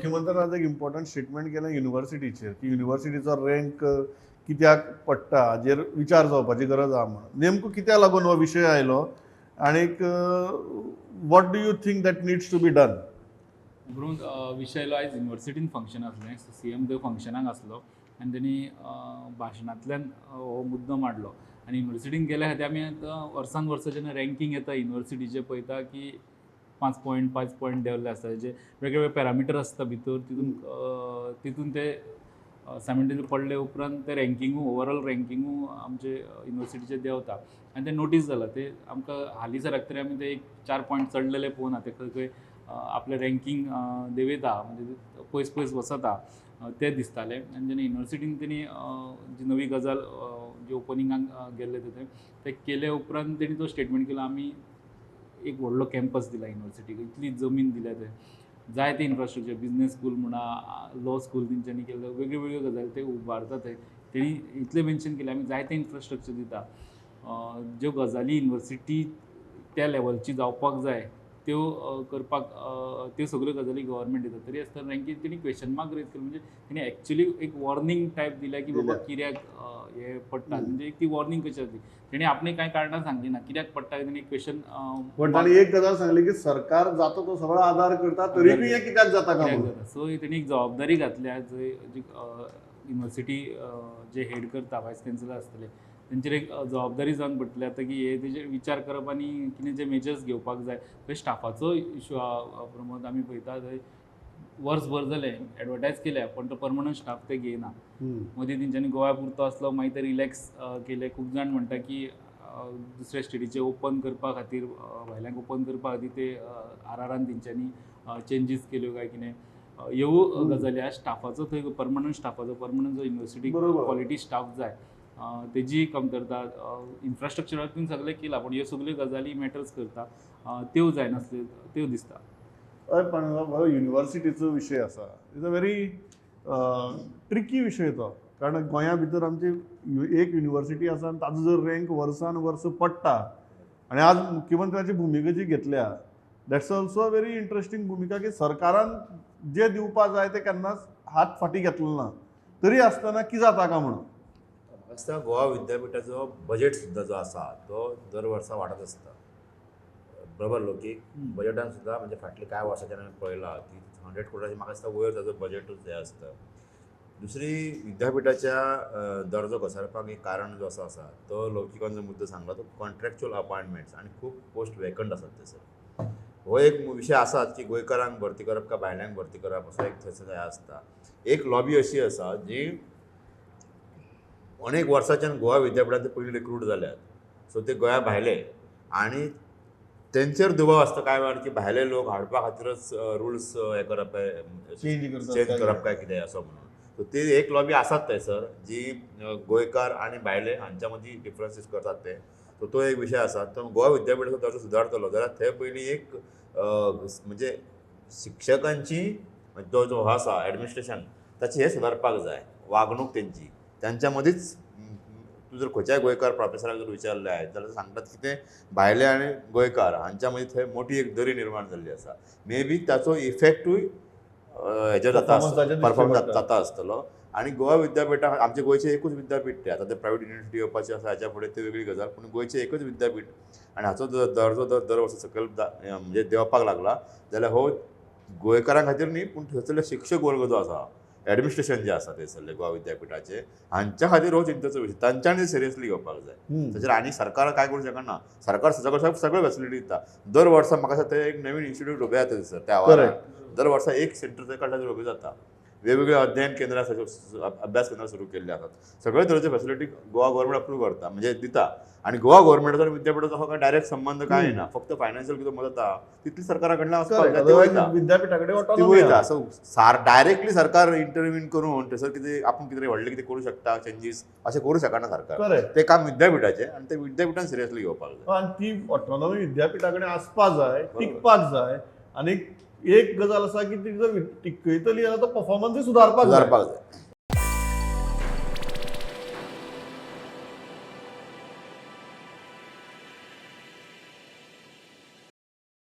मुख्यमंत्र्यान एक important statement केलें युनिव्हर्सिटीचेर की युनिव्हर्सिटीचो रँक कित्याक पडटा हाजेर विचार जावपाची गरज आहा म्हणून. नेमको कित्याक लागून हो विशय आयलो आनीक what do you think that needs to be done? म्हणून विशय आयलो आयज युनिव्हर्सिटीन फंक्शन आसलें, CM थंय फंक्शनाक आसलो आनी तेणी भाशणांतल्यान हो मुद्दो मांडलो. आनी युनिव्हर्सिटीन गेल्या खातीर आमी आतां वर्सान वर्स जेन्ना रँकींग येता युनिव्हर्सिटीचें पळयता की 5 पॉयंट देंवल्ले आसता, जे वेगवेगळे पॅरामिटर आसता भितर तितून ते सायमल्टेनियसली पडले उपरांत ते रँकिंगू ओवरऑल रँकिंगू आमचे युनिव्हर्सिटीचे देंवता. आनी तें नोटीस जालां. ते आमकां हालींसराक तरी आमी ते एक 4 पॉयंट चडलेले पळोवना. ते खंय खंय आपलें रँकींग देंवयता, म्हणजे पयस पयस वचता ते दिसताले. आनी जेन्ना युनिव्हर्सिटीन तेणी जी नवी गजाल जी ओपनिंगाक गेल्ले ते केले उपरांत तेणी तो स्टेटमेंट केलो, आमी एक व्हडलो कॅम्पस दिला युनिव्हर्सिटीक, इतली जमीन दिल्या ते जाय ते इन्फ्रास्ट्रक्चर, बिजनेस स्कूल म्हणा, लॉ स्कूल तेंच्यांनी केल्ले, वेगळ्यो वेगळ्यो गजाली ते उबारता थंय. तेणी इतलें मेन्शन केलें आमी जाय तें इन्फ्रास्ट्रक्चर दिता. ज्यो गजाली युनिव्हर्सिटी त्या लेवलची जावपाक जाय त्यो करपाक त्यो सगळ्यो गजाली गव्हर्मेंट दिता. तरी आसतना रँकींग तेणी क्वेश्चन मार्क रेज केलो. म्हणजे तेणी एक्चुअली एक वॉर्निंग टायप दिल्या की बाबा कित्याक हे पडटा, म्हणजे ती वॉर्निंग कशी आसली. तेणी आपणें कांय कारणां सांगली ना कित्याक पडटा. तेणी क्वेश्चन पण ताणी एक गजाल सांगली की सरकार जाता तो सगळो आदार करता, तरीकय हे कित्याक जाता काय म्हणून. सो तेणी एक जबाबदारी घातल्या. जंय युनिव्हर्सिटी जे हेड करता, वायस चॅन्सलर आसतले, तेंचेर एक जबाबदारी जावन पडटली आतां की हे तेजेर विचार करप आनी कितें जे मेजर्स घेवपाक जाय. थंय स्टाफाचो इशू आहा प्रमोद. आमी पळयता थंय वर्सभर जालें एडवर्टायज केल्या, पण तो परमनंट स्टाफ ते घेयना. मदीं तेंच्यांनी गोंया पुरतो आसलो, मागीर ते रिलॅक्स केले. खूब जाण म्हणटा की दुसऱ्या स्टेटीचे ओपन करपा खातीर, भायल्यांक ओपन करपा खातीर ते RRरान तेंच्यांनी चेंजीस केल्यो काय कितें. ह्यो गजाली आहा. स्टाफाचो थंय परमनंट स्टाफाचो, परमनंट जो युनिव्हर्सिटी क्वॉलिटी स्टाफ जाय तेजी कमतरता. इन्फ्रास्ट्रक्चरातून सगळें केलां, पण ह्यो सगळ्यो गजाली मॅटर्स करता, त्यो जायनासल्यो त्यो दिसता. हय, पण हो युनिव्हर्सिटीचो विशय आसा, इज अ व्हेरी ट्रिकी विशय तो. कारण गोंया भितर आमची एक युनिव्हर्सिटी आसा आनी ताजो जर रँक वर्सान वर्स पडटा, आनी आज मुख्यमंत्र्याची भुमिका जी घेतल्या, that's also a very interesting भुमिका की सरकारान जे दिवपा जाय ते केन्नाच हात फाटी घेतलो ना. तरी आसतना कितें जाता काय म्हणून. आसता गोवा विद्यापीठाचो बजेट सुद्दां जो आसा तो दर वर्सा वाडत आसता. बरोबर लोकी बजेटान सुद्दां म्हणजे फाटले कांय वर्सांच्यान आमी पळयलां की 100 कोटींची म्हाका दिसता वयर ताजो बजेटूच हें आसता. दुसरी विद्यापीठाच्या दर्जो घसरपाक एक कारण जो आसा तो लौकिकान जो मुद्दो सांगला तो कॉन्ट्रॅक्च्युअल अपॉयंटमेंट्स आनी खूब पोस्ट वेकंट आसात थंयसर. हो एक विशय आसात की गोंयकारांक भरती करप काय भायल्यांक भरती करप असो एक थंयसर हें आसता. एक लॉबी अशी आसा जी अनेक वर्सांच्यान गोवा विद्यापीठांत पयलीं रिक्रूट जाल्यात. सो ते गोंया भायले आनी तेंचेर दबाव आसता कांय वेळार की भायले लोक हाडपा खातीरच रुल्स हें करप चेंज करप काय कितें असो म्हणून. सो ती एक लॉबी आसात थंयसर जी गोंयकार आनी भायले हांच्या मदीं डिफरन्सीस करतात ते. सो तो एक विशय आसा. तो गोवा विद्यापीठाचो दर्जो सुदारतलो जाल्यार थंय पयलीं एक म्हणजे शिक्षकांची तो जो आसा एडमिनिस्ट्रेशन ताची हें सुदारपाक जाय, वागणूक तेंची. त्यांच्या मदींच तूं जर खंयच्याय गोंयकार प्रोफेसराक जर विचारलें जाल्यार सांगतात की ते भायले आनी गोंयकार हांच्या मदीं थंय मोठी एक दरी निर्माण जाल्ली आसा. मे बी ताचो इफेक्टूय हेजेर जाता परफॉर्मन्स जाता आसतलो. आनी गोवा विद्यापीठाक आमचे गोंयचें एकूच विद्यापीठ तें आतां ते प्रायवेट युनिव्हर्सिटी येवपाचें आसा हाच्या फुडें ती वेगळी गजाल, पूण गोंयचें एकच विद्यापीठ आनी हाचो दर्जो दर वर्सा सकयल म्हणजे देंवपाक लागला जाल्यार हो गोंयकारां खातीर न्ही पूण थंयसरले शिक्षक वर्ग जो आसा, एडमिनिस्ट्रेशन जें आसा थंयसरले गोवा विद्यापीठाचें हांच्या खातीर हो चिंतेचो विशय. तांच्यांनी सिरियसली घेवपाक जाय. ताचेर आनी सरकार काय करूं शकना. सरकार सगळ्यो फॅसिलिटी दिता. दर वर्सा म्हाका दिसता थंय एक नवीन इन्स्टिट्यूट उबें जाता थंयसर त्या आवारांत. दर वर्सा एक सेंटर थंय काडटा उबें जाता. वेगवेगळे अध्ययन केंद्रां अभ्यास केंद्रां सुरू केल्ले आसात. सगळे तरेच्यो फॅसिलिटी गोवा गव्हर्मेंट अप्रूव करता म्हणजे दिता. आनी गोवा गव्हर्मेंटाचो आनी विद्यापीठाचो हो काय डायरेक्ट संबंध कांय ना. फक्त फायनान्शियल कितें मदत आहा तितली सरकारा कडल्यान वचपाक जाय ती वयता. विद्यापीठा कडेन ती वयता. सो डायरेक्टली सरकार इंटरव्यून करून थंयसर कितें आपूण कितें व्हडलें कितें करूं शकता चेंजीस अशें करूं शकना सरकार. तें काम विद्यापीठाचें आनी ते विद्यापीठान सिरियसली घेवपाक जाय. आनी ती ऑटोनॉमी विद्यापीठा कडेन आसपा जाय, टिकपाक जाय. आनी एक गजाल आसा की ती जर टिकयतली जाल्यार तो परफॉर्मन्सूय सुदारपाक जाय.